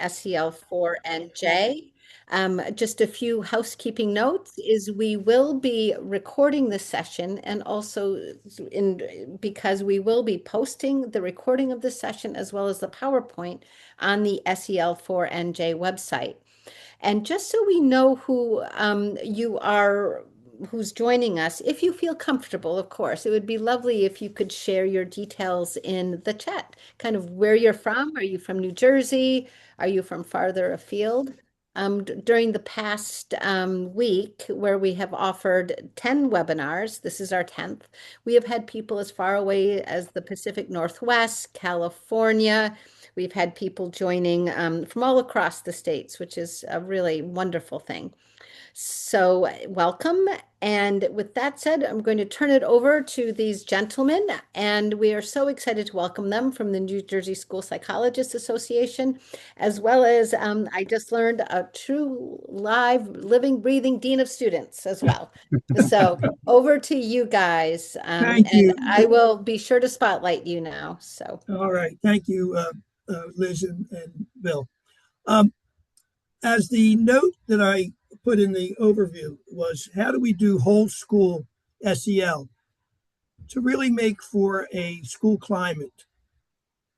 SEL4NJ. Just a few housekeeping notes is we will be recording this session, and also because we will be posting the recording of this session as well as the PowerPoint on the SEL4NJ website. And just so we know who who's joining us, if you feel comfortable, of course, it would be lovely if you could share your details in the chat, kind of where you're from. Are you from New Jersey? Are you from farther afield? During the past week, where we have offered 10 webinars, this is our 10th, we have had people as far away as the Pacific Northwest, California. We've had people joining from all across the states, which is a really wonderful thing. So welcome. And with that said, I'm going to turn it over to these gentlemen, and we are so excited to welcome them from the New Jersey School Psychologists Association, as well as I just learned a true live, living, breathing dean of students as well. So over to you guys. Thank you. I will be sure to spotlight you now. So. All right. Thank you, Liz and Bill. As the note that I put in the overview was, how do we do whole school SEL to really make for a school climate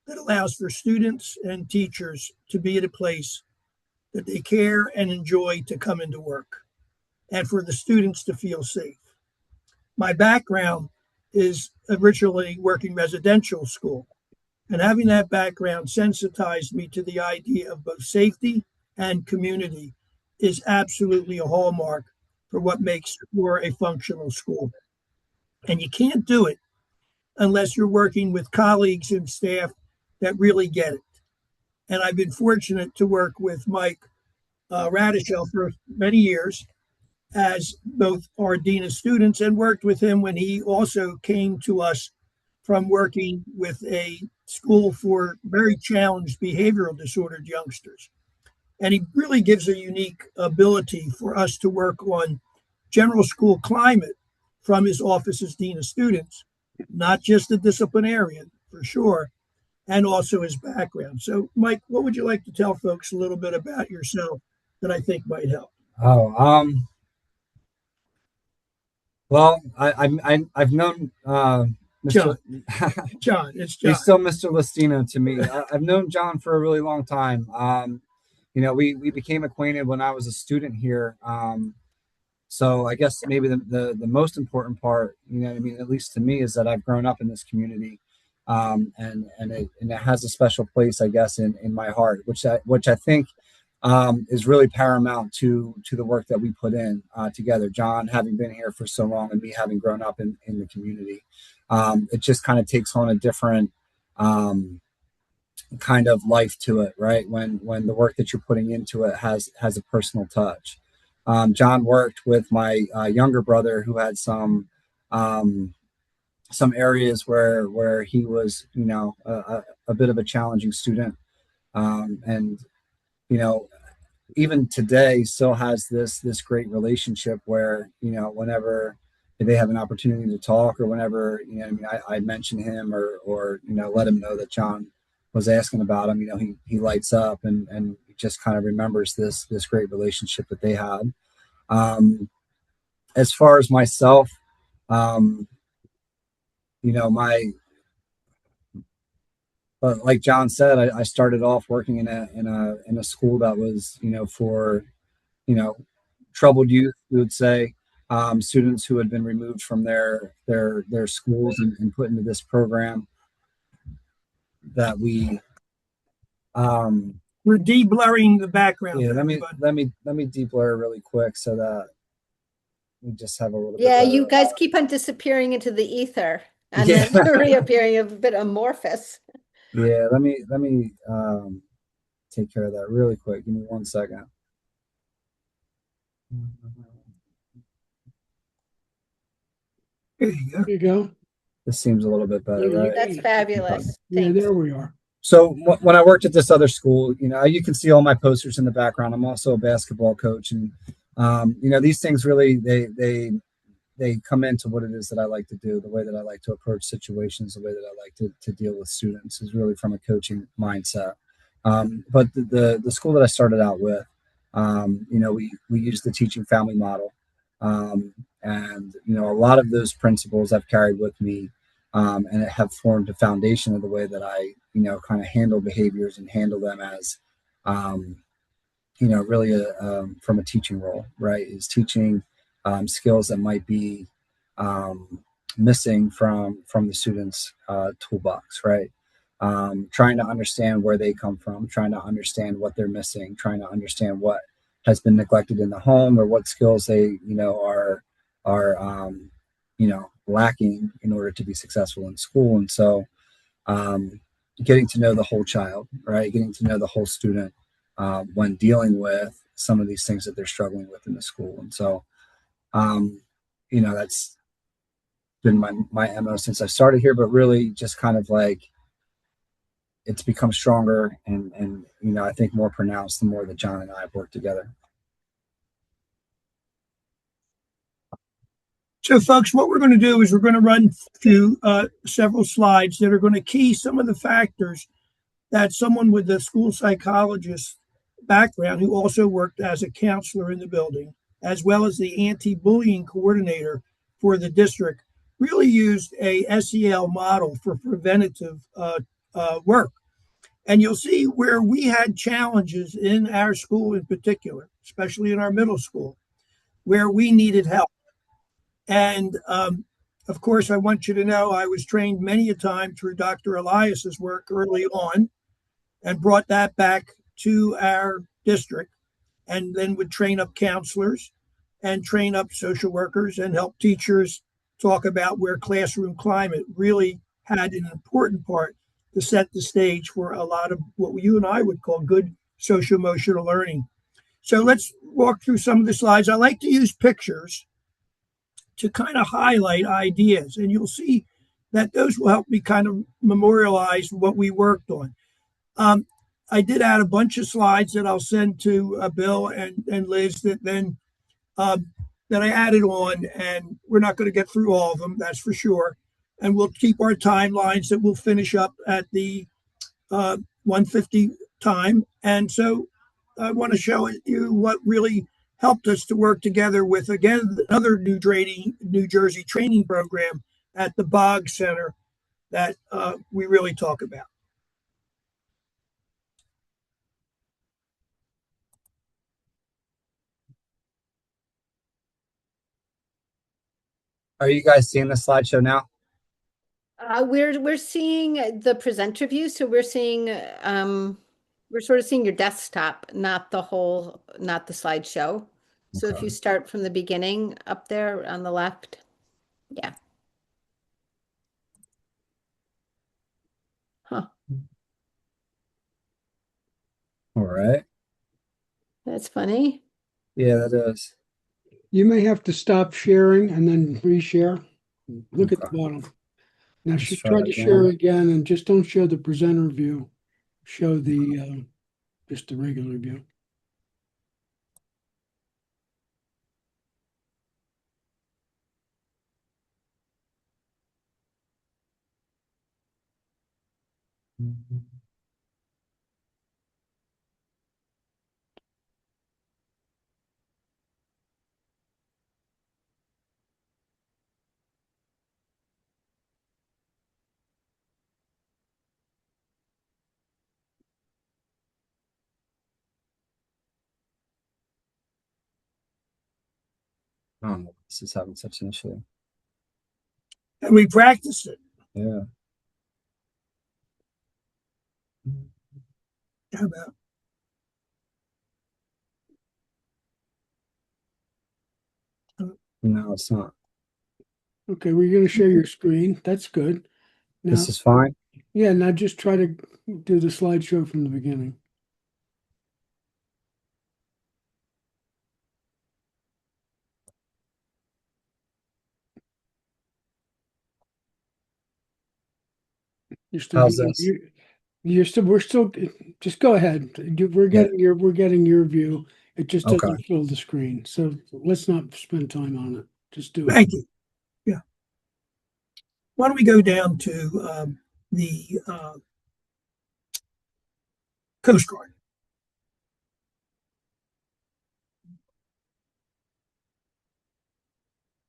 that allows for students and teachers to be at a place that they care and enjoy to come into work, and for the students to feel safe. My background is originally working residential school, and having that background sensitized me to the idea of both safety and community is absolutely a hallmark for what makes for a functional school. And you can't do it unless you're working with colleagues and staff that really get it. And I've been fortunate to work with Mike Radichel for many years as both our dean of students, and worked with him when he also came to us from working with a school for very challenged behavioral disordered youngsters. And he really gives a unique ability for us to work on general school climate from his office as dean of students, not just the disciplinarian, for sure, and also his background. So, Mike, what would you like to tell folks a little bit about yourself that I think might help? Well, I've known Mr. John. It's John. He's still Mr. Lestino to me. I've known John for a really long time. We became acquainted when I was a student here. So I guess maybe the most important part, at least to me, is that I've grown up in this community, and it has a special place, I guess, in my heart, which I think is really paramount to the work that we put in together. John, having been here for so long, and me having grown up in the community, it just kind of takes on a different kind of life to it, right? When the work that you're putting into it has a personal touch. John worked with my younger brother, who had some areas where he was, a bit of a challenging student, and even today still has this great relationship where, whenever they have an opportunity to talk, or whenever, I mention him or let him know that John was asking about him, he lights up and just kind of remembers this great relationship that they had. As far as myself, but like John said, I started off working in a school that was, for, troubled youth, we would say, students who had been removed from their schools and put into this program that we we're de-blurring the background. Yeah, let me de-blur really quick so that we just have a little yeah bit. You guys keep on disappearing into the ether and then reappearing a bit amorphous. Yeah, let me take care of that really quick. Give me 1 second. There you go. There you go. This seems a little bit better, right? That's fabulous. Yeah, there we are. So when I worked at this other school, you can see all my posters in the background. I'm also a basketball coach, and these things really they come into what it is that I like to do. The way that I like to approach situations, the way that I like to deal with students is really from a coaching mindset. But the school that I started out with, we use the teaching family model, and a lot of those principles I've carried with me, and it have formed a foundation of the way that I kind of handle behaviors and handle them as um, really from a teaching role, right? Is teaching skills that might be um, missing from the students' toolbox, right? Trying to understand where they come from, trying to understand what they're missing, trying to understand what has been neglected in the home or what skills they are lacking in order to be successful in school. And so um, getting to know the whole child, right? Getting to know the whole student when dealing with some of these things that they're struggling with in the school. And so, um, that's been my MO since I started here, but really just kind of like it's become stronger and I think more pronounced the more that John and I have worked together. So, folks, what we're going to do is we're going to run through several slides that are going to key some of the factors that someone with a school psychologist background who also worked as a counselor in the building, as well as the anti-bullying coordinator for the district, really used a SEL model for preventative work. And you'll see where we had challenges in our school in particular, especially in our middle school, where we needed help. And of course, I want you to know I was trained many a time through Dr. Elias's work early on and brought that back to our district and then would train up counselors and train up social workers and help teachers talk about where classroom climate really had an important part to set the stage for a lot of what you and I would call good social emotional learning. So let's walk through some of the slides. I like to use pictures to kind of highlight ideas, and you'll see that those will help me kind of memorialize what we worked on. Um, I did add a bunch of slides that I'll send to Bill and Liz um, that I added on, and we're not going to get through all of them, that's for sure. And we'll keep our timelines that we'll finish up at the 1:50 time. And so I want to show you what really helped us to work together with, again, another New Jersey training program at the Bog Center that we really talk about. Are you guys seeing the slideshow now? We're seeing the presenter view, so we're sort of seeing your desktop, not the slideshow. So if Okay. you start from the beginning up there on the left, yeah. Huh. All right. That's funny. Yeah, that is. You may have to stop sharing and then reshare. Look at the Okay. bottom. Now, Let's try try it to share again. again and just don't show the presenter view. Show the just the regular view. Oh, this is having such an issue. And we practiced it. Yeah. How about? No, it's not. Okay, we're going to share your screen. That's good. Now, This is fine. yeah, now just try to do the slideshow from the beginning. You're still How's getting this? we're still just go ahead. We're Yeah. getting your view. It just Okay. doesn't fill the screen. So let's not spend time on it. Just do it. Thank you. Yeah. Why don't we go down to the Coast Guard.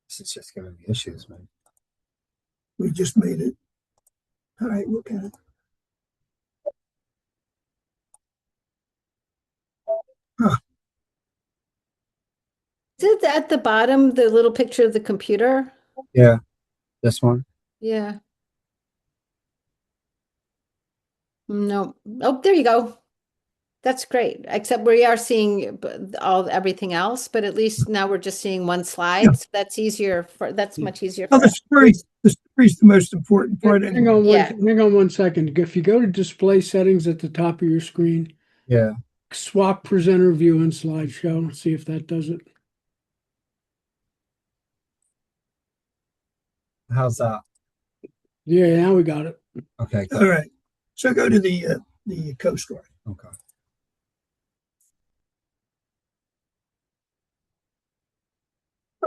This is just giving me issues, man. We just made it. All right, look at it. Huh. Is it at the bottom, the little picture of the computer? Yeah, this one. Yeah. No. Oh, there you go. That's great. Except we are seeing everything else, but at least now we're just seeing one Yeah. slide. So that's much easier Well, for us. the story's the most important part. Hang Anyway. on Yeah. hang on 1 second. If you go to display settings at the top of your screen, Yeah. swap presenter view and slideshow, see if that does it. How's that? Yeah, now we got it. Okay. All right. So go to the Coast Guard. Okay.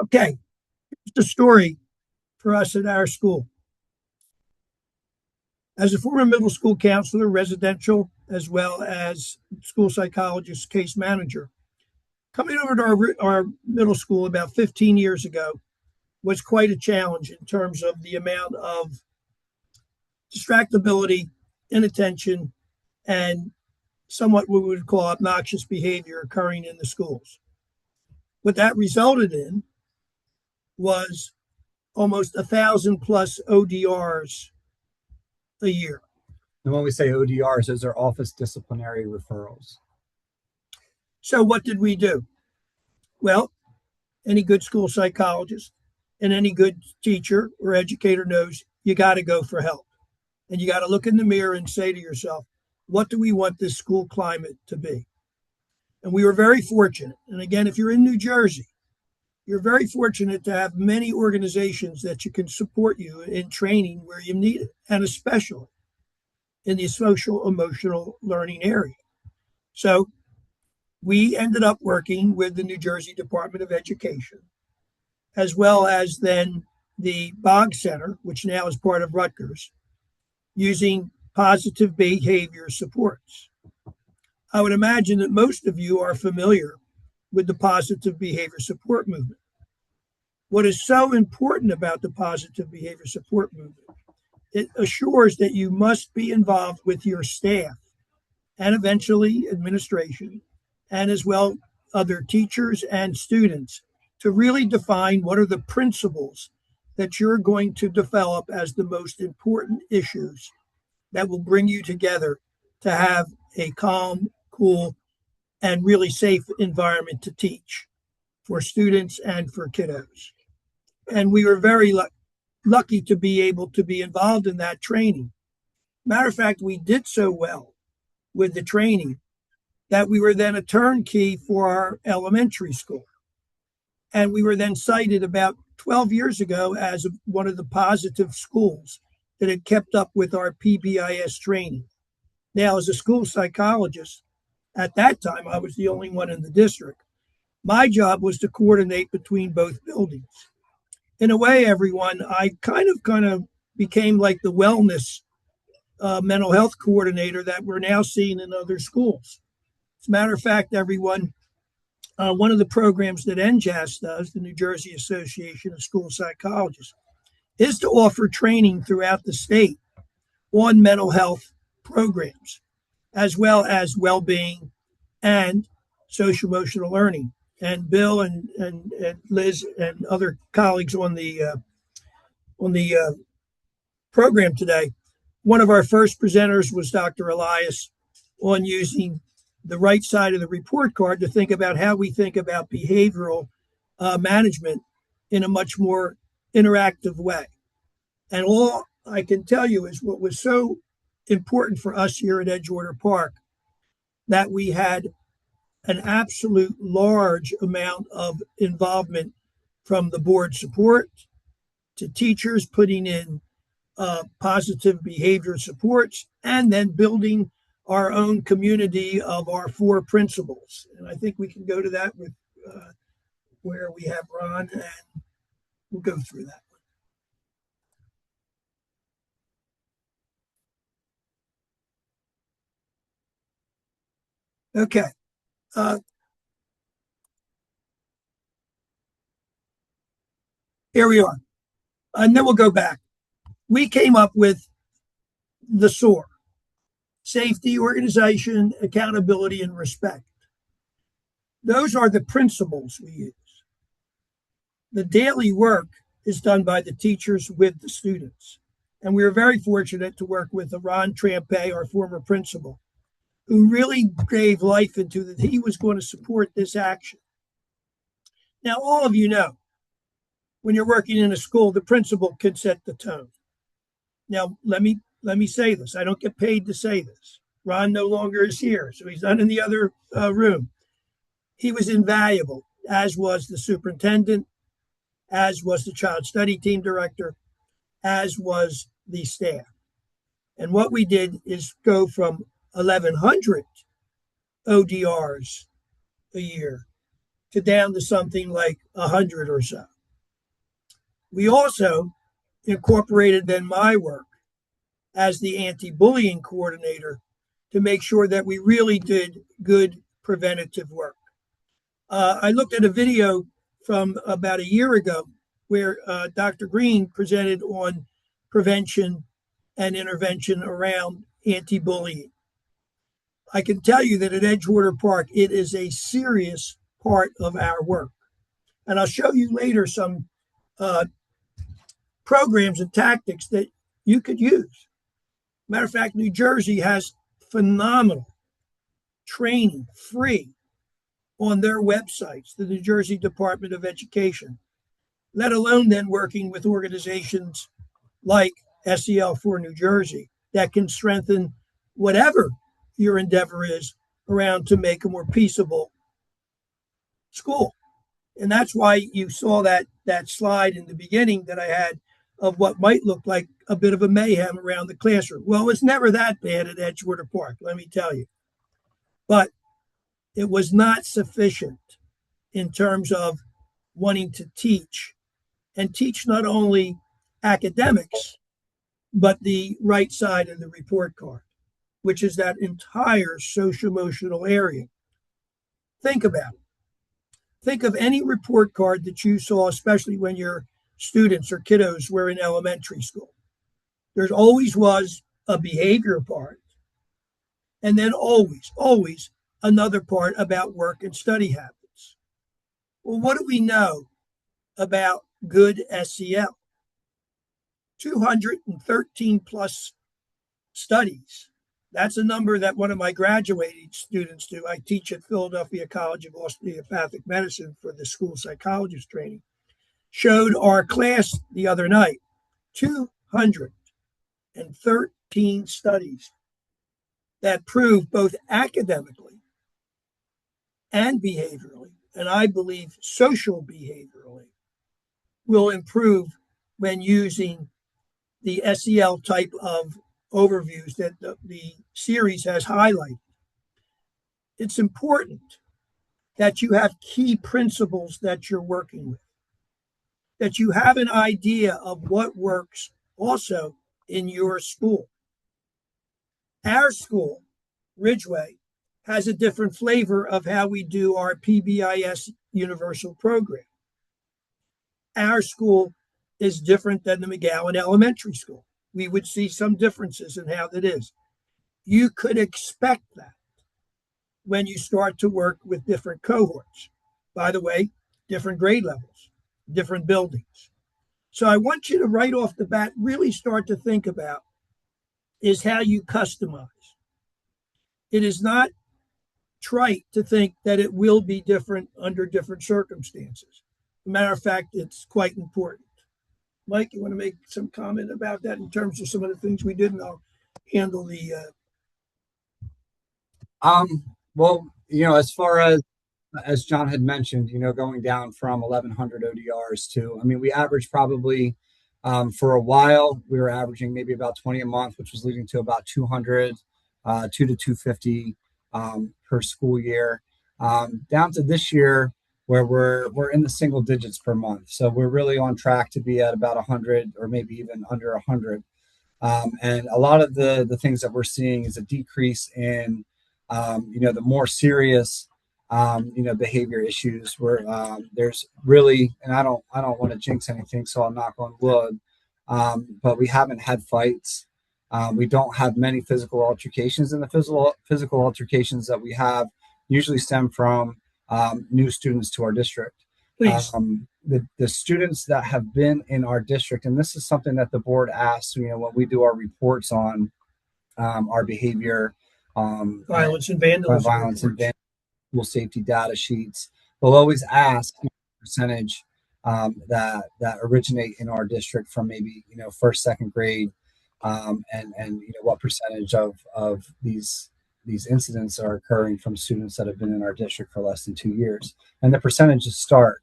Okay. Here's the story for us at our school. As a former middle school counselor, residential, as well as school psychologist, case manager, coming over to our middle school about 15 years ago was quite a challenge in terms of the amount of distractibility, inattention, and somewhat what we would call obnoxious behavior occurring in the schools. What that resulted in was almost 1,000 plus ODRs a year. And when we say ODRs, those are office disciplinary referrals. So what did we do? Well, any good school psychologist and any good teacher or educator knows you got to go for help. And you got to look in the mirror and say to yourself, what do we want this school climate to be? And we were very fortunate. And again, if you're in New Jersey, you're very fortunate to have many organizations that you can support you in training where you need it, and especially in the social emotional learning area. So we ended up working with the New Jersey Department of Education, as well as then the Bog Center, which now is part of Rutgers, using positive behavior supports. I would imagine that most of you are familiar with the positive behavior support movement. What is so important about the positive behavior support movement, it assures that you must be involved with your staff and eventually administration, and as well other teachers and students to really define what are the principles that you're going to develop as the most important issues that will bring you together to have a calm, cool, and really safe environment to teach for students and for kiddos. And we were very lucky to be able to be involved in that training. Matter of fact, we did so well with the training that we were then a turnkey for our elementary school. And we were then cited about 12 years ago as one of the positive schools that had kept up with our PBIS training. Now, as a school psychologist, at that time, I was the only one in the district. My job was to coordinate between both buildings. In a way, everyone, I kind of became like the wellness mental health coordinator that we're now seeing in other schools. As a matter of fact, everyone, one of the programs that NJAS does, the New Jersey Association of School Psychologists, is to offer training throughout the state on mental health programs, as well as well-being and social emotional learning. And Bill and Liz and other colleagues on the program today, one of our first presenters was Dr. Elias on using the right side of the report card to think about how we think about behavioral management in a much more interactive way. And all I can tell you is what was so important for us here at Edgewater Park, that we had an absolute large amount of involvement from the board support to teachers putting in positive behavior supports, and then building our own community of our four principles. And I think we can go to that with where we have Ron, and we'll go through that. Okay. Here we are. And then we'll go back. We came up with the SOAR: safety, organization, accountability, and respect. Those are the principles we use. The daily work is done by the teachers with the students. And we are very fortunate to work with Ron Trampe, our former principal, who really gave life into that he was going to support this action. Now, all of you know, when you're working in a school, the principal can set the tone. Now, let me say this. I don't get paid to say this. Ron no longer is here, so he's not in the other room. He was invaluable, as was the superintendent, as was the child study team director, as was the staff. And what we did is go from 1,100 ODRs a year to down to something like 100 or so. We also incorporated then my work as the anti-bullying coordinator to make sure that we really did good preventative work. I looked at a video from about a year ago where Dr. Green presented on prevention and intervention around anti-bullying. I can tell you that at Edgewater Park, it is a serious part of our work. And I'll show you later some programs and tactics that you could use. Matter of fact, New Jersey has phenomenal training, free, on their websites, the New Jersey Department of Education, let alone then working with organizations like SEL for New Jersey that can strengthen whatever your endeavor is around to make a more peaceable school. And that's why you saw that slide in the beginning that I had of what might look like a bit of a mayhem around the classroom. Well, it's never that bad at Edgewater Park, let me tell you. But it was not sufficient in terms of wanting to teach, and teach not only academics, but the right side of the report card, which is that entire social emotional area. Think about it. Think of any report card that you saw, especially when your students or kiddos were in elementary school. There's always was a behavior part, and then always another part about work and study habits. Well, what do we know about good SEL? 213 plus studies. That's a number that one of my graduating students do. I teach at Philadelphia College of Osteopathic Medicine for the school psychologist training. Showed our class the other night 213 studies that prove both academically and behaviorally, and I believe social behaviorally, will improve when using the SEL type of overviews that the series has highlighted. It's important that you have key principles that you're working with, that you have an idea of what works also in your school. Our school, Ridgeway, has a different flavor of how we do our PBIS universal program. Our school is different than the McGowan Elementary School. We would see some differences in how that is. You could expect that when you start to work with different cohorts. By the way, different grade levels, different buildings. So I want you to right off the bat really start to think about is how you customize. It is not trite to think that it will be different under different circumstances. As a matter of fact, it's quite important. Mike, you want to make some comment about that in terms of some of the things we did, and I'll handle the. Well, as far as John had mentioned, going down from 1,100 ODRs to, we averaged probably for a while, we were averaging maybe about 20 a month, which was leading to about 200, 2 to 250 per school year, down to this year where we're in the single digits per month. So we're really on track to be at about 100 or maybe even under 100. And a lot of the things that we're seeing is a decrease in The more serious, behavior issues where there's really, and I don't want to jinx anything, so I'll knock on wood. But we haven't had fights. We don't have many physical altercations, and the physical altercations that we have usually stem from new students to our district. Please. The students that have been in our district, and this is something that the board asks, when we do our reports on our behavior, Violence and vandalism. violence and vandalism, school safety data sheets. We'll always ask percentage that originate in our district from maybe first, second grade, and what percentage of these incidents are occurring from students that have been in our district for less than 2 years, and the percentages start.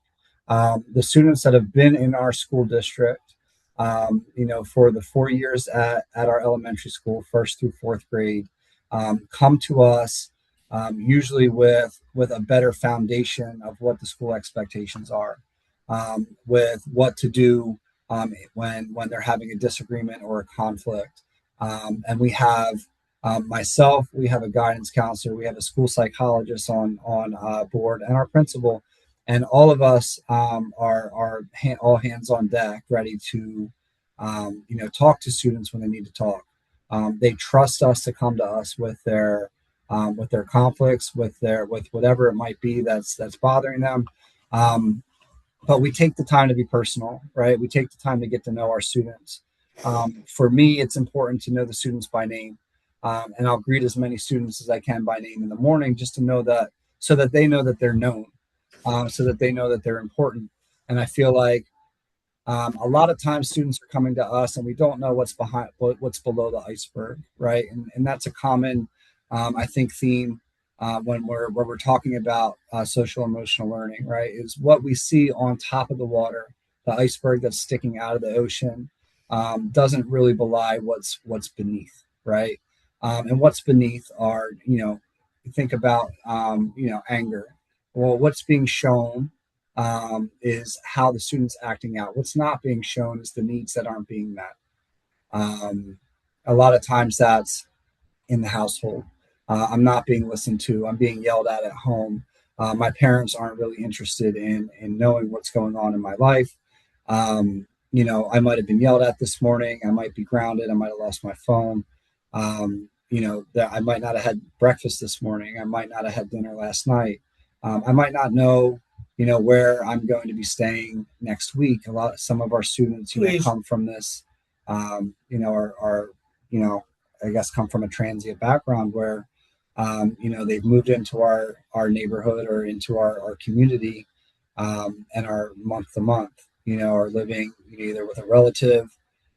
The students that have been in our school district, for the 4 years at our elementary school, first through fourth grade, come to us usually with a better foundation of what the school expectations are, with what to do when they're having a disagreement or a conflict. And we have myself, we have a guidance counselor, we have a school psychologist on board, and our principal, and all of us are all hands on deck, ready to talk to students when they need to talk. They trust us to come to us with their conflicts, with whatever it might be that's bothering them. But we take the time to be personal, right? We take the time to get to know our students. For me, it's important to know the students by name, and I'll greet as many students as I can by name in the morning, just to know that, so that they know that they're known, so that they know that they're important. And I feel like a lot of times students are coming to us and we don't know what's below the iceberg, right? And that's a common, I think, theme when we're talking about social emotional learning, right? Is what we see on top of the water, the iceberg that's sticking out of the ocean, doesn't really belie what's beneath, right? And what's beneath are, think about, anger. Well, what's being shown is how the student's acting out. What's not being shown is the needs that aren't being met. A lot of times that's in the household. I'm not being listened to. I'm being yelled at home. My parents aren't really interested in knowing what's going on in my life. I might have been yelled at this morning. I might be grounded. I might have lost my phone. That I might not have had breakfast this morning. I might not have had dinner last night. I might not know, where I'm going to be staying next week. Some of our students, come from this, are I guess come from a transient background where, they've moved into our neighborhood or into our community, and are month to month, are living either with a relative,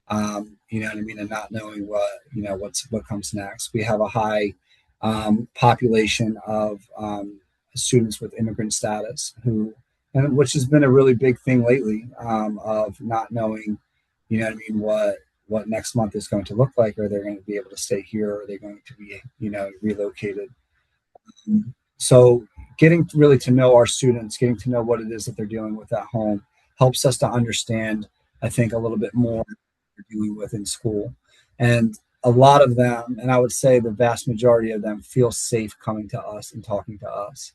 and not knowing what comes next. We have a high population of students with immigrant status which has been a really big thing lately, of not knowing, what next month is going to look like. Are they going to be able to stay here? Or are they going to be, relocated? So getting really to know our students, getting to know what it is that they're dealing with at home helps us to understand, I think, a little bit more what they're dealing with in school. And a lot of them, and I would say the vast majority of them, feel safe coming to us and talking to us,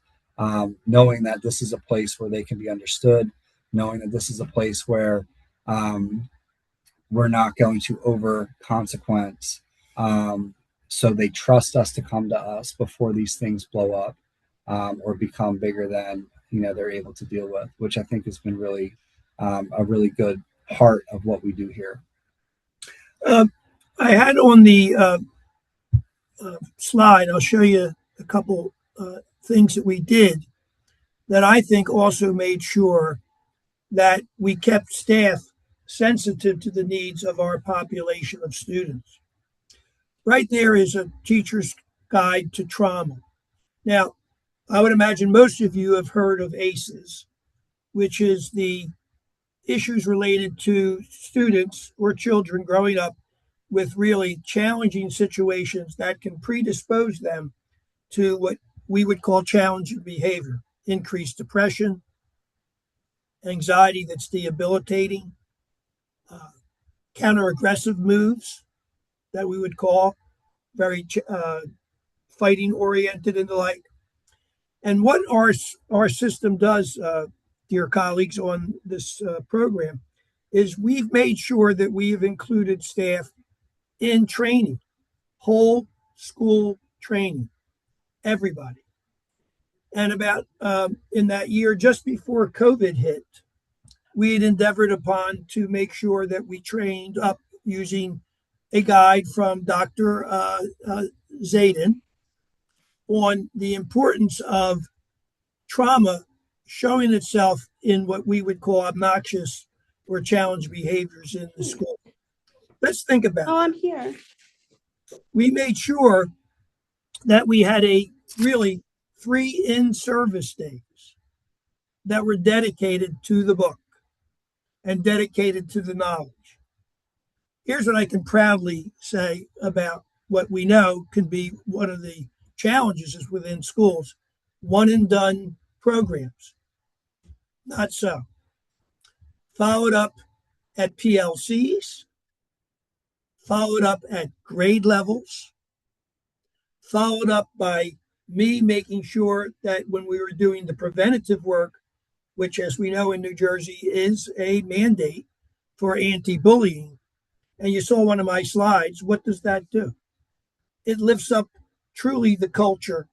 knowing that this is a place where they can be understood, knowing that this is a place where we're not going to over consequence. So they trust us to come to us before these things blow up, or become bigger than they're able to deal with, which I think has been really a really good part of what we do here. I had on the slide, I'll show you a couple things that we did that I think also made sure that we kept staff sensitive to the needs of our population of students. Right there is a teacher's guide to trauma. Now, I would imagine most of you have heard of ACEs, which is the issues related to students or children growing up with really challenging situations that can predispose them to what we would call challenging behavior, increased depression, anxiety that's debilitating, counter-aggressive moves that we would call very fighting oriented and the like. And what our system does, dear colleagues, on this program is we've made sure that we've included staff in training, whole school training, everybody. And about in that year, just before COVID hit, we had endeavored upon to make sure that we trained up using a guide from Dr. Zayden on the importance of trauma showing itself in what we would call obnoxious or challenged behaviors in the school. Let's think about it. Oh, I'm here. We made sure that we had really 3 in-service days that were dedicated to the book and dedicated to the knowledge. Here's what I can proudly say about what we know can be one of the challenges is within schools, one and done programs. Not so. Followed up at PLCs, followed up at grade levels, followed up by me making sure that when we were doing the preventative work, which as we know in New Jersey is a mandate for anti-bullying, and you saw one of my slides, what does that do? It lifts up truly the culture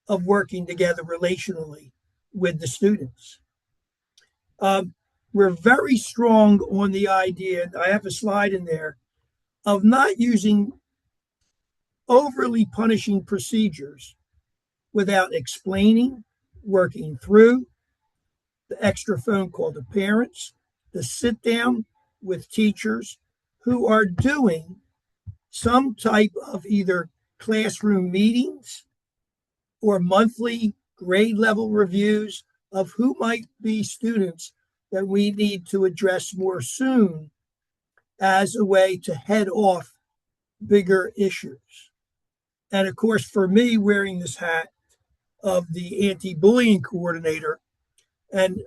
of working together relationally with the students. We're very strong on the idea, I have a slide in there, of not using overly punishing procedures without explaining, working through, the extra phone call to parents, the sit down with teachers who are doing some type of either classroom meetings or monthly grade level reviews of who might be students that we need to address more soon as a way to head off bigger issues. And of course, for me, wearing this hat of the anti-bullying coordinator, and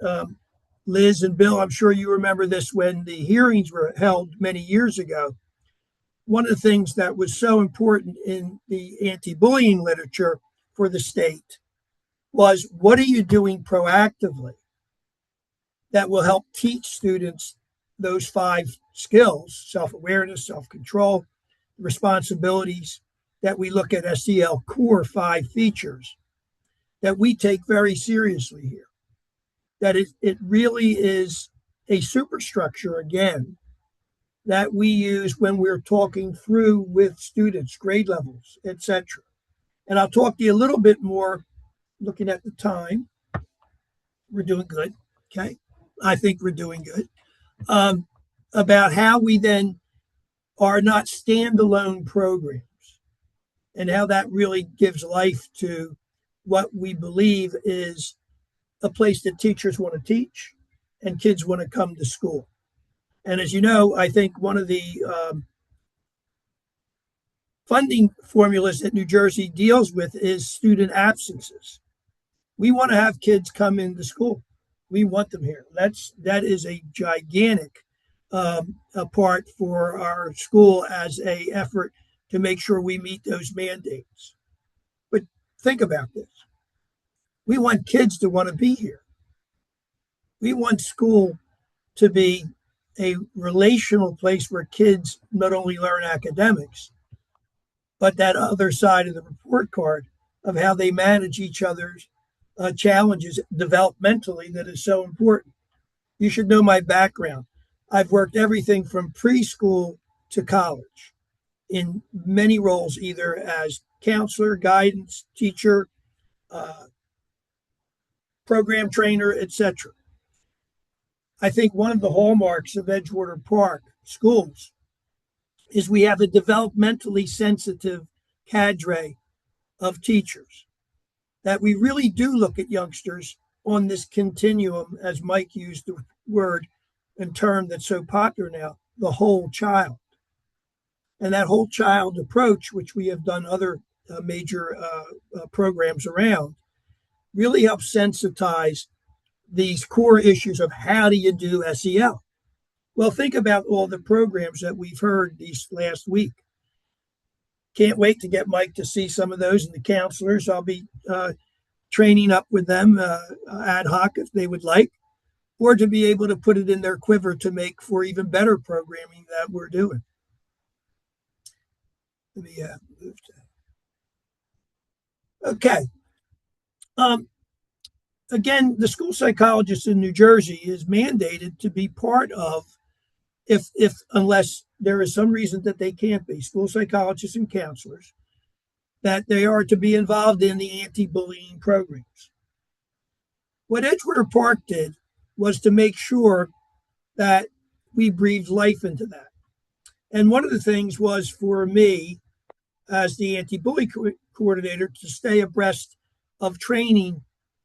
Liz and Bill, I'm sure you remember this when the hearings were held many years ago. One of the things that was so important in the anti-bullying literature for the state was, what are you doing proactively that will help teach students those 5 skills, self-awareness, self-control, responsibilities, that we look at SEL core 5 features that we take very seriously here. That it really is a superstructure, again, that we use when we're talking through with students, grade levels, etc. And I'll talk to you a little bit more, looking at the time. We're doing good, okay? I think we're doing good. About how we then are not standalone programs and how that really gives life to what we believe is a place that teachers want to teach and kids want to come to school. And as you know, I think one of the funding formulas that New Jersey deals with is student absences. We want to have kids come into school. We want them here. That is a gigantic part for our school as a effort to make sure we meet those mandates. But think about this. We want kids to want to be here. We want school to be a relational place where kids not only learn academics, but that other side of the report card of how they manage each other's challenges developmentally that is so important. You should know my background. I've worked everything from preschool to college in many roles, either as counselor, guidance, teacher, program trainer, etc. I think one of the hallmarks of Edgewater Park schools is we have a developmentally sensitive cadre of teachers, that we really do look at youngsters on this continuum, as Mike used the word and term that's so popular now, the whole child. And that whole child approach, which we have done other major programs around, really helps sensitize these core issues of how do you do SEL. Well, think about all the programs that we've heard these last week. can't wait to get Mike to see some of those and the counselors. I'll be training up with them ad hoc if they would like, or to be able to put it in their quiver to make for even better programming that we're doing. Let me move to. Okay. Again, the school psychologist in New Jersey is mandated to be part of, if unless there is some reason that they can't be, school psychologists and counselors, that they are to be involved in the anti-bullying programs. What Edgewater Park did was to make sure that we breathed life into that. And one of the things was for me, as the anti-bully coordinator, to stay abreast of training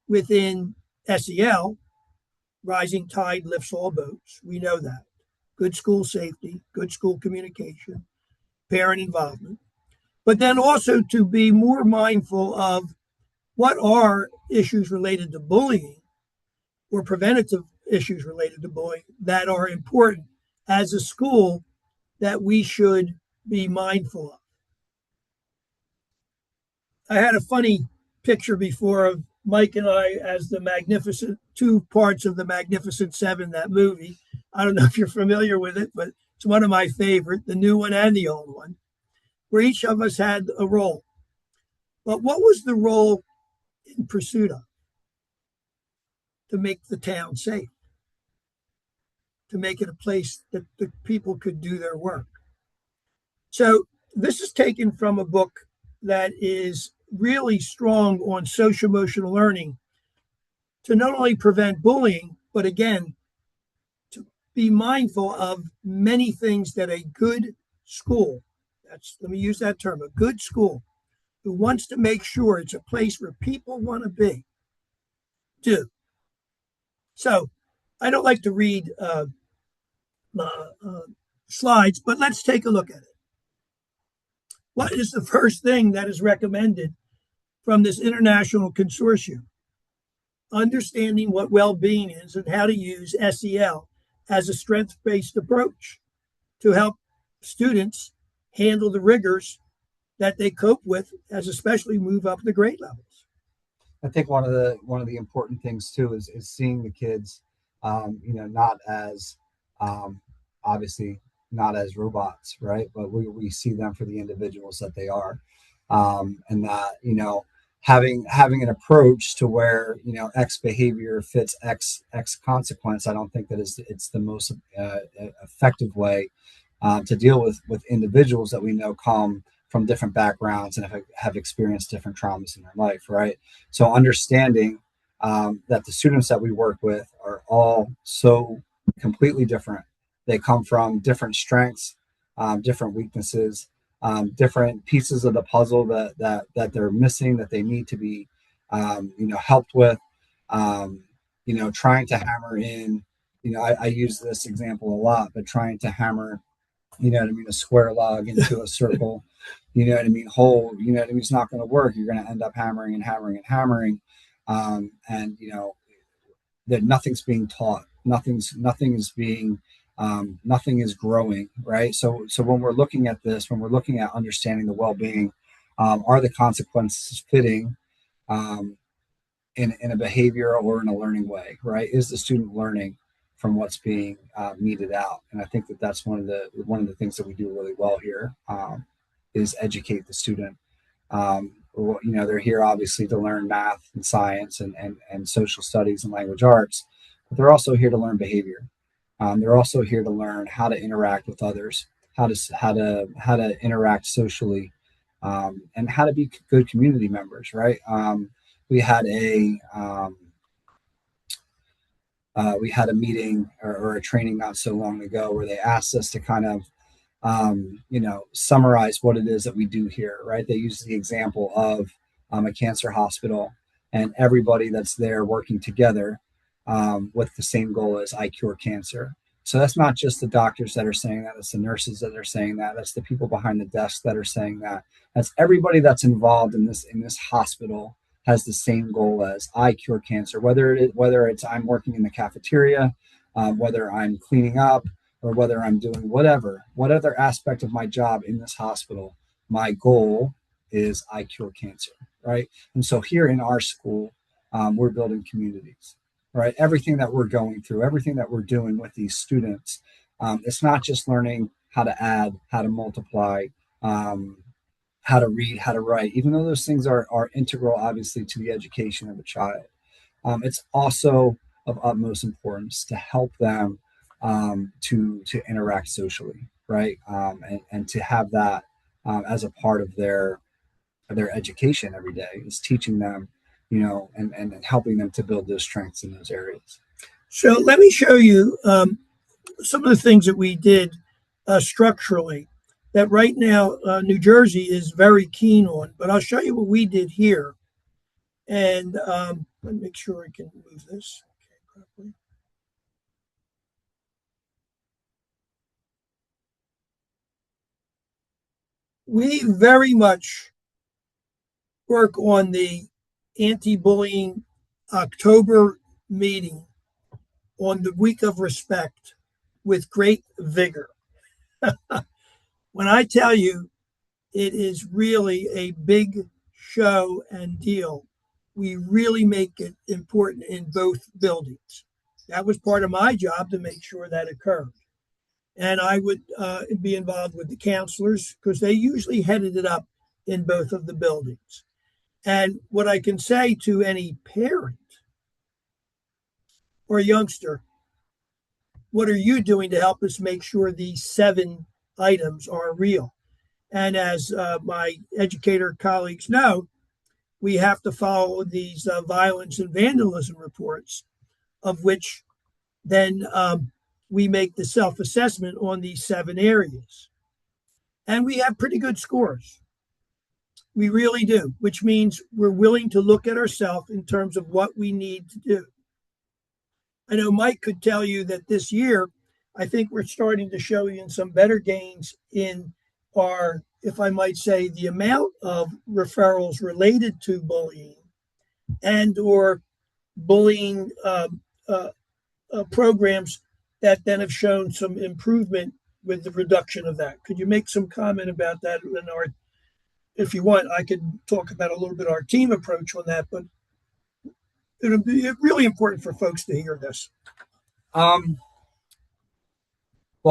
within SEL. Rising tide lifts all boats. We know that. Good school safety, good school communication, parent involvement. But then also to be more mindful of what are issues related to bullying or preventative issues related to bullying that are important as a school that we should be mindful of. I had a funny picture before of Mike and I as the magnificent two parts of the Magnificent Seven, that movie. I don't know if you're familiar with it, but it's one of my favorite, the new one and the old one, where each of us had a role. But what was the role in pursuit of? To make the town safe, to make it a place that the people could do their work. So this is taken from a book that is really strong on social emotional learning to not only prevent bullying, but again, to be mindful of many things that a good school, let me use that term, a good school who wants to make sure it's a place where people want to be, do. So I don't like to read slides, but let's take a look at it. What is the first thing that is recommended from this international consortium? Understanding what well-being is and how to use SEL as a strength-based approach to help students handle the rigors that they cope with, as especially move up the grade levels. I think one of the important things too is seeing the kids, not as obviously not as robots, right? But we see them for the individuals that they are, and that having an approach to where X behavior fits X consequence. I don't think that it's the most effective way to deal with individuals that we know come from different backgrounds and have experienced different traumas in their life, right? So understanding that the students that we work with are all so completely different. They come from different strengths, different weaknesses, different pieces of the puzzle that they're missing, that they need to be, helped with. Trying to hammer in. I use this example a lot, but trying to hammer, a square log into a circle, hole, it's not going to work. You're going to end up hammering and hammering and hammering, and that nothing's being taught, nothing is growing, right? So when we're looking at this, when we're looking at understanding the well-being, are the consequences fitting in a behavior or in a learning way, right? Is the student learning from what's being meted out? And I think that's one of the things that we do really well here, is educate the student. They're here obviously to learn math and science and social studies and language arts, but they're also here to learn behavior. They're also here to learn how to interact with others, how to interact socially, and how to be good community members. Right? We had a meeting or a training not so long ago where they asked us to kind of summarize what it is that we do here. Right? They used the example of a cancer hospital and everybody that's there working together. With the same goal as I cure cancer. So that's not just the doctors that are saying that, it's the nurses that are saying that, that's the people behind the desk that are saying that. That's everybody that's involved in this hospital has the same goal as I cure cancer, whether it's I'm working in the cafeteria, whether I'm cleaning up, or whether I'm doing whatever aspect of my job in this hospital. my goal is I cure cancer, right? And so here in our school, we're building communities, right? Everything that we're going through, everything that we're doing with these students, it's not just learning how to add, how to multiply, um, how to read, how to write, even though those things are integral, obviously, to the education of a child. It's also of utmost importance to help them to interact socially, right? And to have that as a part of their education every day is teaching them, and helping them to build those strengths in those areas. So let me show you some of the things that we did structurally that right now New Jersey is very keen on. But I'll show you what we did here. And let me make sure I can move this properly. We very much work on the anti-bullying October meeting on the week of respect with great vigor. When I tell you it is really a big show and deal, we really make it important in both buildings. That was part of my job to make sure that occurred. And I would be involved with the counselors because they usually headed it up in both of the buildings. And what I can say to any parent or youngster, what are you doing to help us make sure these 7 items are real? And as my educator colleagues know, we have to follow these violence and vandalism reports, of which then we make the self-assessment on these 7 areas. And we have pretty good scores. We really do, which means we're willing to look at ourselves in terms of what we need to do. I know Mike could tell you that this year, I think we're starting to show you some better gains in our, if I might say, the amount of referrals related to bullying and or bullying programs that then have shown some improvement with the reduction of that. Could you make some comment about that? In our, if you want, I could talk about a little bit our team approach on that, but it'll be really important for folks to hear this. Well,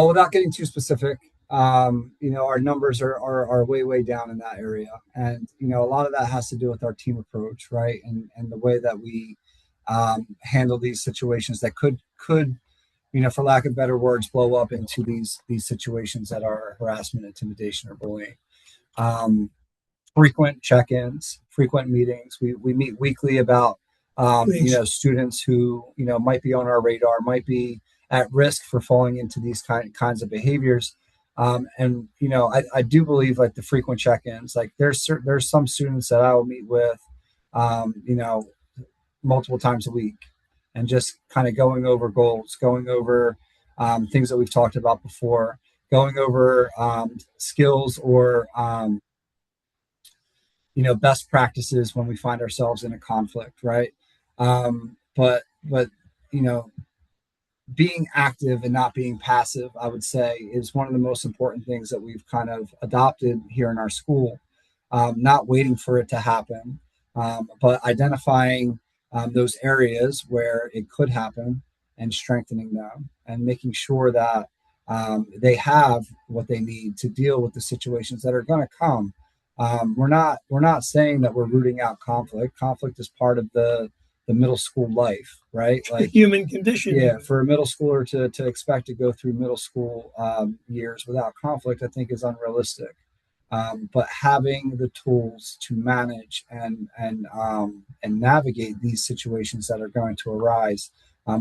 without getting too specific, our numbers are way down in that area, and a lot of that has to do with our team approach, right, and the way that we handle these situations that could, for lack of better words, blow up into these situations that are harassment, intimidation, or bullying. Frequent check-ins, frequent meetings. We meet weekly about students who might be on our radar, might be at risk for falling into these kinds of behaviors. And I do believe like the frequent check-ins, like there's some students that I will meet with multiple times a week, and just kind of going over goals, going over things that we've talked about before, going over skills or best practices when we find ourselves in a conflict, right? But being active and not being passive, I would say, is one of the most important things that we've kind of adopted here in our school. Not waiting for it to happen, but identifying those areas where it could happen and strengthening them and making sure that they have what they need to deal with the situations that are going to come. We're not saying that we're rooting out conflict. Conflict is part of the middle school life, right? Like the human condition. Yeah, for a middle schooler to expect to go through middle school years without conflict, I think is unrealistic. But having the tools to manage and navigate these situations that are going to arise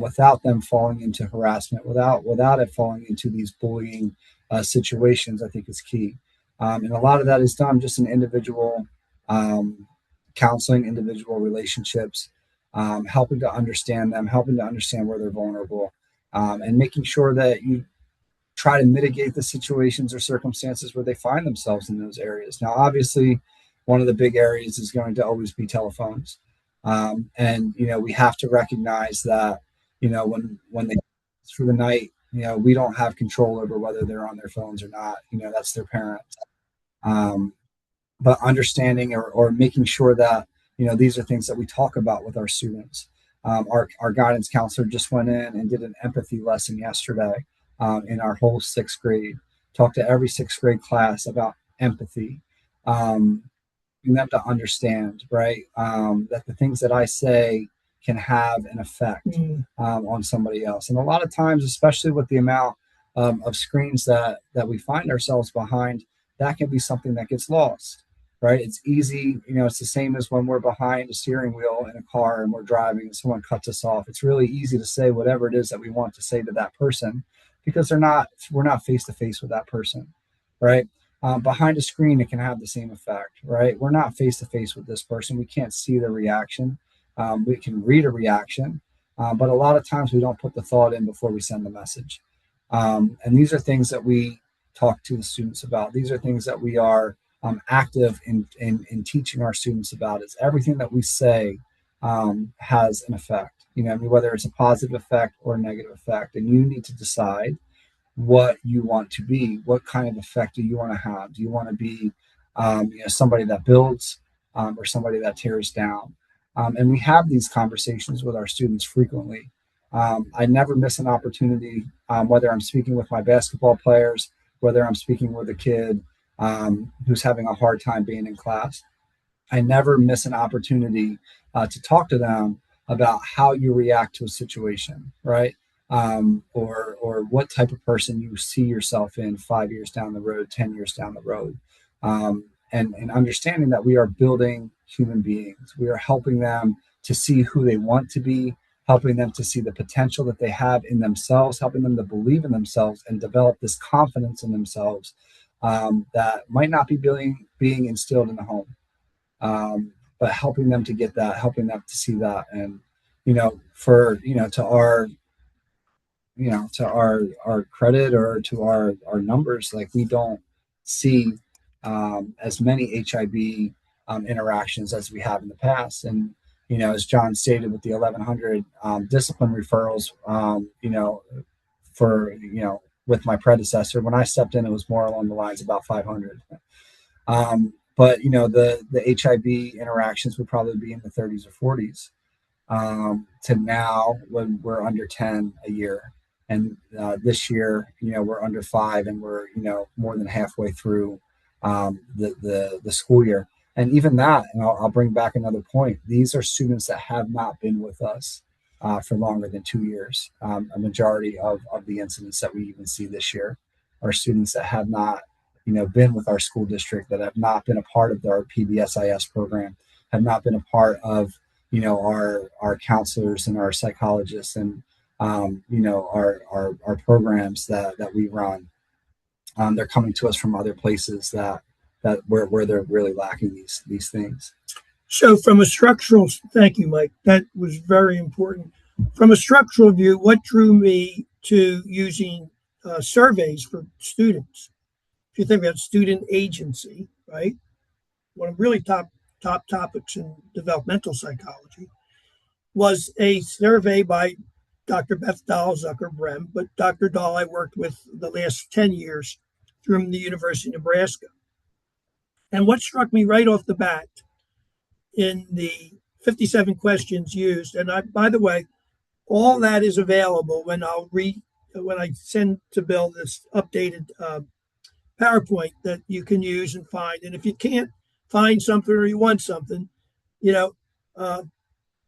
without them falling into harassment, without it falling into these bullying situations, I think is key. And a lot of that is done just in individual counseling, individual relationships, helping to understand them, helping to understand where they're vulnerable, and making sure that you try to mitigate the situations or circumstances where they find themselves in those areas. Now, obviously, one of the big areas is going to always be telephones. And we have to recognize that, when they through the night, we don't have control over whether they're on their phones or not. That's their parents. but understanding or making sure that, these are things that we talk about with our students. Our guidance counselor just went in and did an empathy lesson yesterday in our whole sixth grade. Talked to every sixth grade class about empathy, getting them to understand, right, that the things that I say can have an effect on somebody else. And a lot of times, especially with the amount of screens that we find ourselves behind, that can be something that gets lost, right? It's easy, it's the same as when we're behind a steering wheel in a car and we're driving and someone cuts us off. It's really easy to say whatever it is that we want to say to that person because we're not face to face with that person, right? Behind a screen, it can have the same effect, right? We're not face to face with this person. We can't see the reaction. We can read a reaction, but a lot of times we don't put the thought in before we send the message. And these are things that we talk to the students about. These are things that we are active in teaching our students about. Is everything that we say has an effect, whether it's a positive effect or a negative effect, and you need to decide what you want to be. What kind of effect do you want to have? Do you want to be somebody that builds or somebody that tears down? And we have these conversations with our students frequently. I never miss an opportunity, whether I'm speaking with my basketball players, whether I'm speaking with a kid who's having a hard time being in class. I never miss an opportunity to talk to them about how you react to a situation, right? Or what type of person you see yourself in 5 years down the road, 10 years down the road. And understanding that we are building human beings. We are helping them to see who they want to be, helping them to see the potential that they have in themselves, helping them to believe in themselves and develop this confidence in themselves that might not be being instilled in the home. But helping them to get that, helping them to see that. And, to our credit or to our numbers, like we don't see as many HIB interactions as we have in the past. And, as John stated with the 1,100 discipline referrals, with my predecessor, when I stepped in, it was more along the lines about 500. But the HIB interactions would probably be in the 30s or 40s to now when we're under 10 a year. And this year, we're under 5, and we're more than halfway through the school year. And even that, and I'll bring back another point. These are students that have not been with us for longer than 2 years. A majority of the incidents that we even see this year are students that have not been with our school district, that have not been a part of our PBSIS program, have not been a part of our counselors and our psychologists and our programs that we run. They're coming to us from other places that where they're really lacking these things. So from a structural, thank you, Mike. That was very important. From a structural view, what drew me to using surveys for students? If you think about student agency, right? One of the really top topics in developmental psychology was a survey by Dr. Beth Dahl Zucker-Brem, but Dr. Dahl I worked with the last 10 years from the University of Nebraska. And what struck me right off the bat in the 57 questions used, and by the way, all that is available when I send to Bill this updated PowerPoint that you can use and find. And if you can't find something or you want something,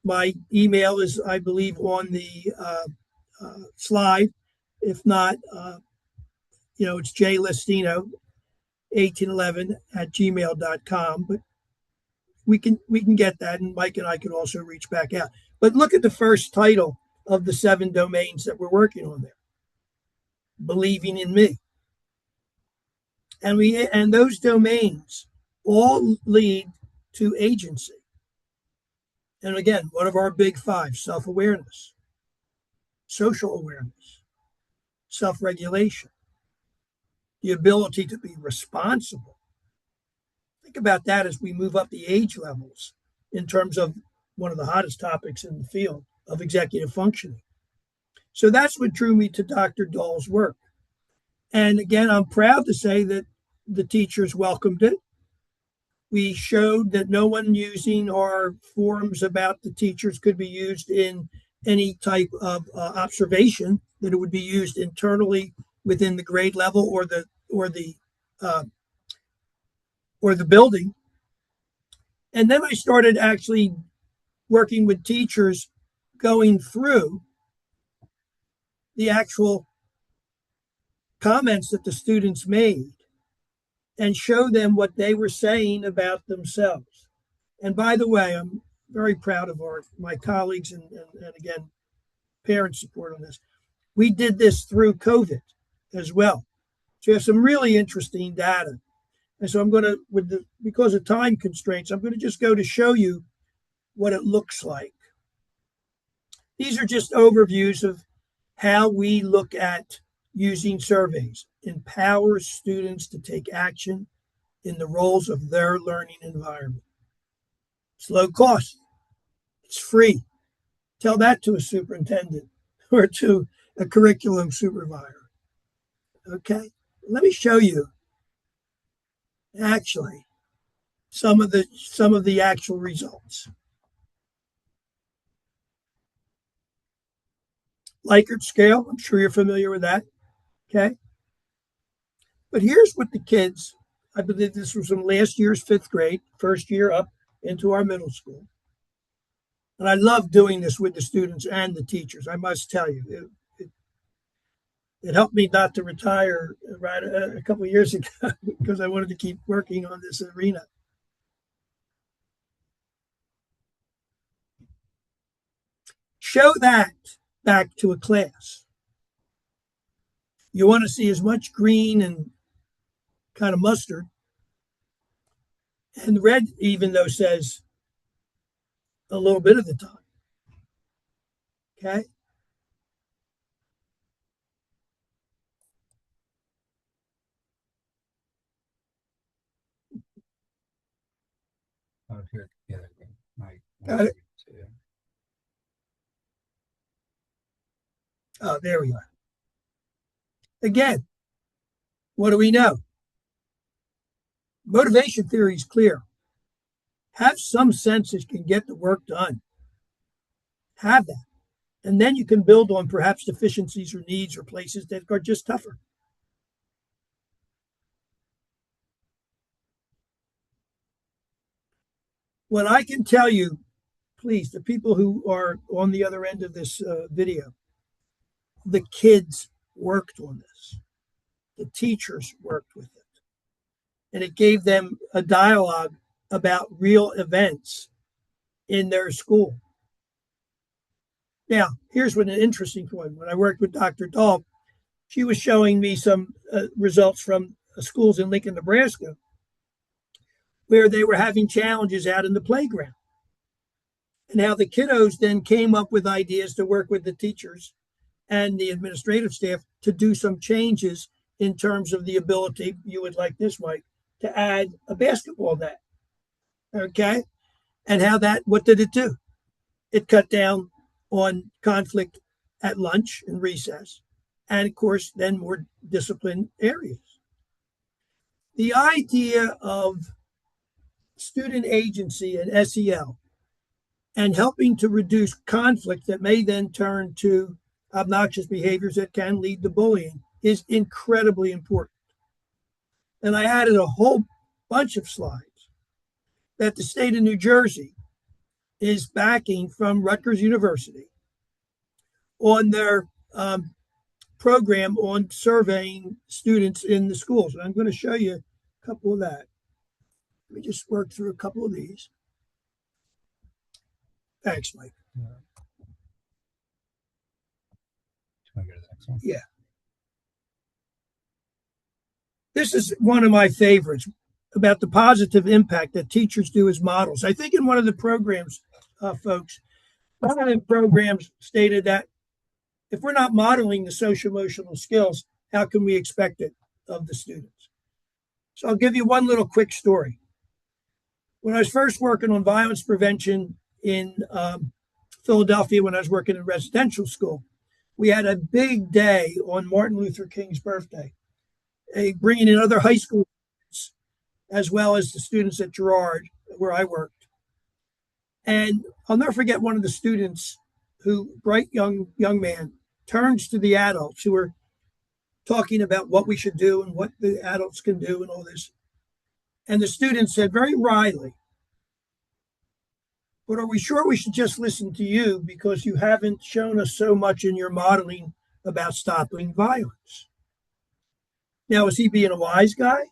my email is, I believe, on the slide. If not, it's Lestino 1811 at gmail.com. But we can get that, and Mike and I can also reach back out. But look at the first title of the 7 domains that we're working on there. Believing in me. And those domains all lead to agency. And again, one of our big 5, self-awareness, social awareness, self-regulation, the ability to be responsible. Think about that as we move up the age levels in terms of one of the hottest topics in the field of executive functioning. So that's what drew me to Dr. Dahl's work. And again, I'm proud to say that the teachers welcomed it. We showed that no one using our forums about the teachers could be used in any type of observation, that it would be used internally within the grade level uh, or the building. And then I started actually working with teachers, going through the actual comments that the students made and show them what they were saying about themselves. And by the way, I'm very proud of my colleagues and again, parent support on this. We did this through COVID as well. So we have some really interesting data. And so I'm going to, because of time constraints, I'm going to just go to show you what it looks like. These are just overviews of how we look at using surveys. Empowers students to take action in the roles of their learning environment. It's low cost. It's free. Tell that to a superintendent or to a curriculum supervisor. Okay, let me show you actually some of the actual results. Likert scale, I'm sure you're familiar with that. Okay, but here's what the kids, I believe this was from last year's 5th grade, first year up into our middle school. And I love doing this with the students and the teachers. I must tell you, it helped me not to retire right a couple of years ago because I wanted to keep working on this arena. Show that back to a class. You want to see as much green and kind of mustard. And red, even though, says a little bit of the time. Okay. Oh, here, yeah, Got it. Oh, there we are. Again, what do we know? Motivation theory is clear. Have some sense that you can get the work done. Have that. And then you can build on perhaps deficiencies or needs or places that are just tougher. What I can tell you, please, the people who are on the other end of this video, the kids worked on this. The teachers worked with it. And it gave them a dialogue about real events in their school. Now, here's what an interesting point. When I worked with Dr. Dahl, she was showing me some results from schools in Lincoln, Nebraska, where they were having challenges out in the playground. And how the kiddos then came up with ideas to work with the teachers and the administrative staff to do some changes in terms of the ability, you would like this, Mike, to add a basketball net. Okay? And how that, what did it do? It cut down on conflict at lunch and recess. And of course, then more disciplined areas. The idea of student agency and SEL and helping to reduce conflict that may then turn to obnoxious behaviors that can lead to bullying is incredibly important. And I added a whole bunch of slides that the state of New Jersey is backing from Rutgers University on their program on surveying students in the schools. And I'm going to show you a couple of that. Let me just work through a couple of these. Thanks, Mike. Yeah. Can I go to the next one? Yeah. This is one of my favorites about the positive impact that teachers do as models. I think in one of the programs, folks, one of the programs stated that if we're not modeling the social-emotional skills, how can we expect it of the students? So I'll give you one little quick story. When I was first working on violence prevention in Philadelphia, when I was working in residential school, we had a big day on Martin Luther King's birthday, bringing in other high school students as well as the students at Girard, where I worked. And I'll never forget one of the students who, bright young man, turns to the adults who are talking about what we should do and what the adults can do and all this. And the student said very wryly, "But are we sure we should just listen to you because you haven't shown us so much in your modeling about stopping violence?" Now, was he being a wise guy?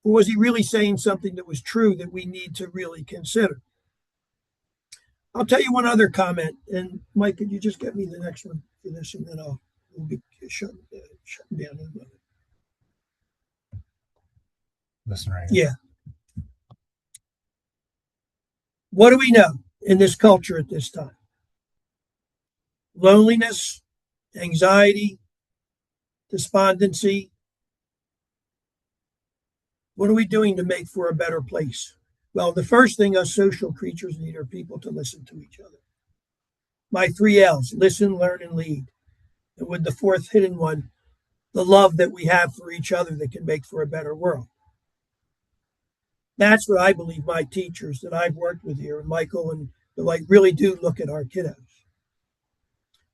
Or was he really saying something that was true that we need to really consider? I'll tell you one other comment. And Mike, could you just get me the next one for this, and then we'll be shutting down in a moment. Listen right here. Yeah. What do we know in this culture at this time? Loneliness, anxiety, despondency. What are we doing to make for a better place? Well, the first thing us social creatures need are people to listen to each other. My 3 L's: listen, learn, and lead. And with the fourth hidden one, the love that we have for each other that can make for a better world. That's what I believe my teachers that I've worked with here, and Michael and the like, really do look at our kiddos.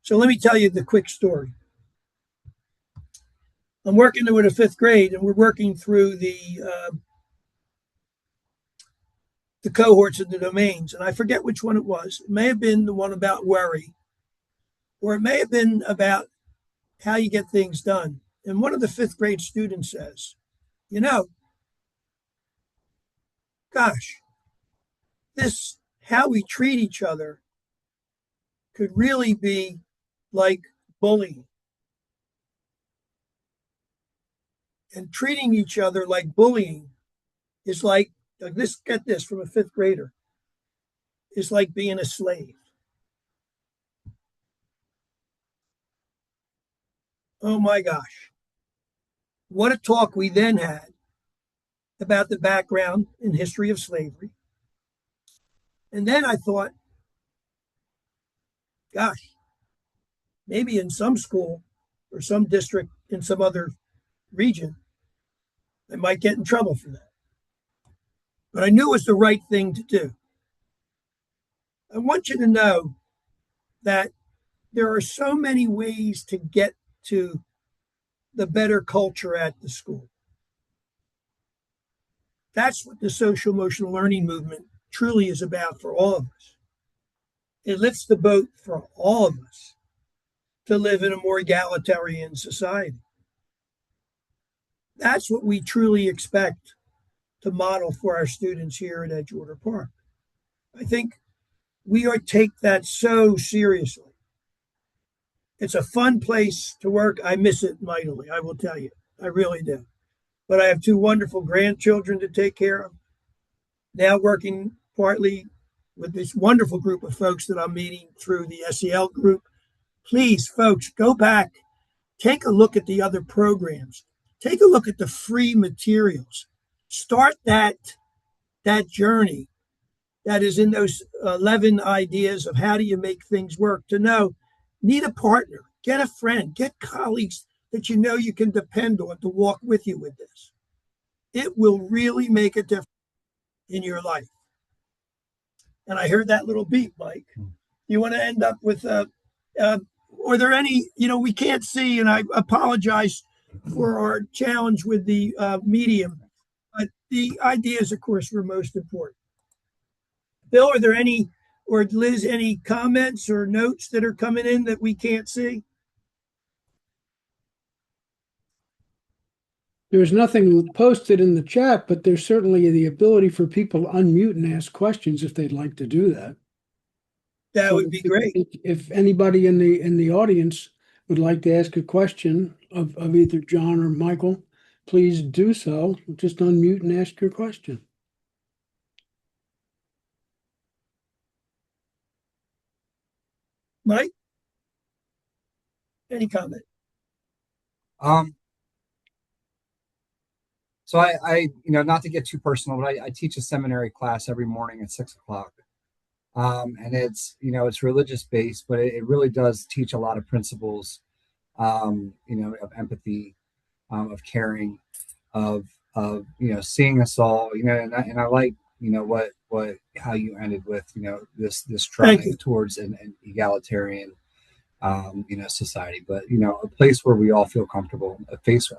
So let me tell you the quick story. I'm working with a fifth grade, and we're working through the cohorts and the domains, and I forget which one it was. It may have been the one about worry, or it may have been about how you get things done. And one of the fifth grade students says, gosh, this how we treat each other could really be like bullying. And treating each other like bullying is like this, get this from a fifth grader, is like being a slave. Oh my gosh. What a talk we then had about the background and history of slavery. And then I thought, gosh, maybe in some school or some district in some other region, I might get in trouble for that. But I knew it was the right thing to do. I want you to know that there are so many ways to get to the better culture at the school. That's what the social emotional learning movement truly is about for all of us. It lifts the boat for all of us to live in a more egalitarian society. That's what we truly expect to model for our students here at Edgewater Park. I think we take that so seriously. It's a fun place to work. I miss it mightily, I will tell you. I really do. But I have 2 wonderful grandchildren to take care of. Now working partly with this wonderful group of folks that I'm meeting through the SEL group. Please, folks, go back. Take a look at the other programs. Take a look at the free materials. Start that journey that is in those 11 ideas of how do you make things work, to know, need a partner, get a friend, get colleagues that you know you can depend on to walk with you with this. It will really make a difference in your life. And I heard that little beep, Mike. You want to end up with, are there any, we can't see, and I apologize for our challenge with the medium, but the ideas, of course, were most important. Bill, are there any, or Liz, any comments or notes that are coming in that we can't see? There's nothing posted in the chat, but there's certainly the ability for people to unmute and ask questions if they'd like to do that. That would be great. If anybody in the audience would like to ask a question of either John or Michael, please do so. Just unmute and ask your question. Mike, any comment? So I not to get too personal, but I teach a seminary class every morning at 6 o'clock. And it's religious based, but it really does teach a lot of principles, of empathy, of caring, of seeing us all, and I like, what how you ended with, this Thank drive you. towards an egalitarian, society, but a place where we all feel comfortable, a place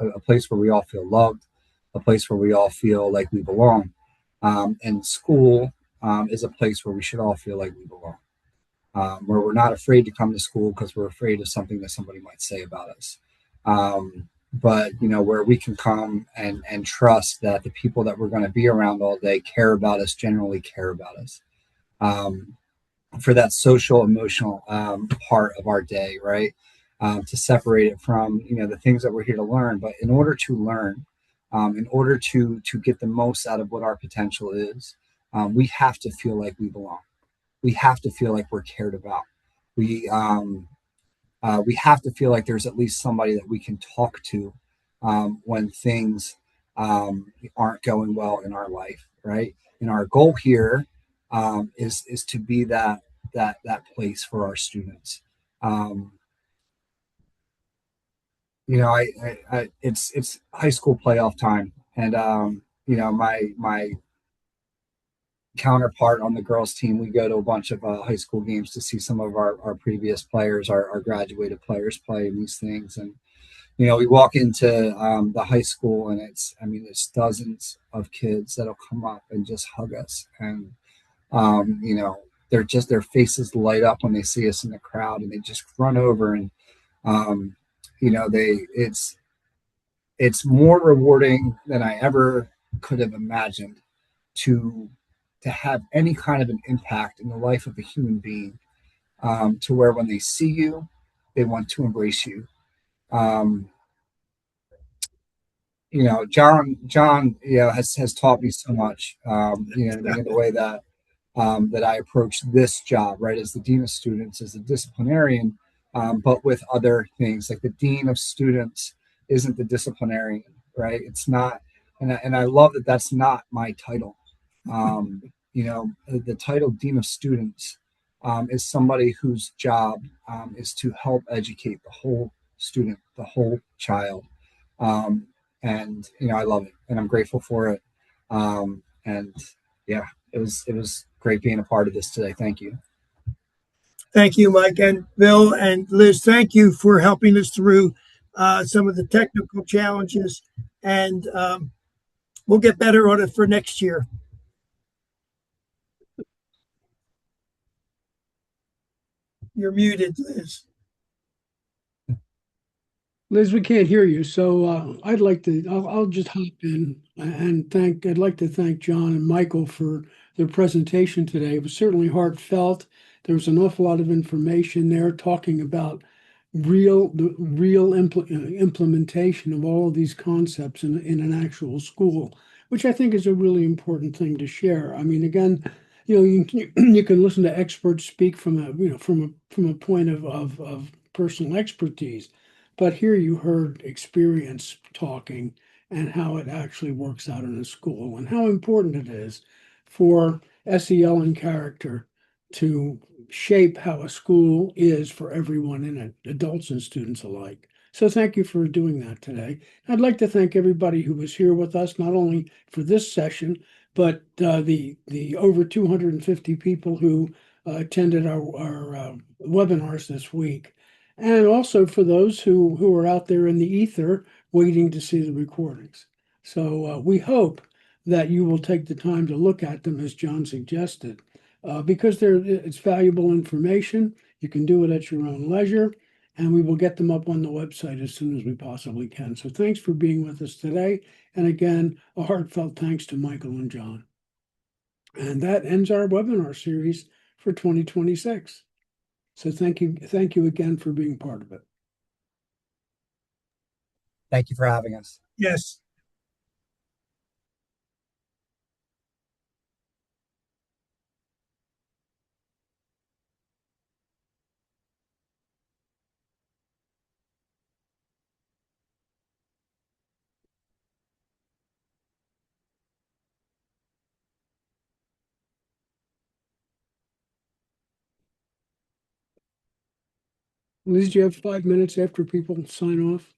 where we all feel loved, a place where we all feel like we belong. And school is a place where we should all feel like we belong, where we're not afraid to come to school because we're afraid of something that somebody might say about us. But where we can come and trust that the people that we're going to be around all day care about us, generally care about us. Um, for that social emotional part of our day, right? To separate it from the things that we're here to learn. But in order to learn, in order to get the most out of what our potential is, we have to feel like we belong. We have to feel like we're cared about. We have to feel like there's at least somebody that we can talk to when things aren't going well in our life, right? And our goal here is to be that place for our students. Um, it's high school playoff time, and my counterpart on the girls team, we go to a bunch of high school games to see some of our previous players, our graduated players play in these things. And we walk into the high school, and it's dozens of kids that'll come up and just hug us, and um, you know their faces light up when they see us in the crowd, and they just run over, and um, they it's more rewarding than I ever could have imagined to have any kind of an impact in the life of a human being, to where when they see you, they want to embrace you. Um, John, has taught me so much. In the way that I approach this job, right, as the dean of students, as a disciplinarian, but with other things like the dean of students isn't the disciplinarian, right? It's not, and I love that that's not my title. The title dean of students is somebody whose job is to help educate the whole student, the whole child. Um, and I love it, and I'm grateful for it. And yeah, it was great being a part of this today. Thank you. Thank you, Mike and Bill and Liz. Thank you for helping us through some of the technical challenges, and we'll get better on it for next year. You're muted, Liz. Liz, we can't hear you, so I'll just hop in and I'd like to thank John and Michael for their presentation today. It was certainly heartfelt. There was an awful lot of information there talking about the real implementation of all of these concepts in an actual school, which I think is a really important thing to share. I mean, again, you can listen to experts speak from a point of personal expertise. But here you heard experience talking and how it actually works out in a school and how important it is for SEL and character to shape how a school is for everyone in it, adults and students alike. So thank you for doing that today. I'd like to thank everybody who was here with us, not only for this session, but the over 250 people who attended our webinars this week. And also for those who are out there in the ether waiting to see the recordings. So we hope that you will take the time to look at them as John suggested, because it's valuable information. You can do it at your own leisure, and we will get them up on the website as soon as we possibly can. So thanks for being with us today. And again, a heartfelt thanks to Michael and John. And that ends our webinar series for 2026. So thank you again for being part of it. Thank you for having us. Yes. Liz, do you have 5 minutes after people sign off?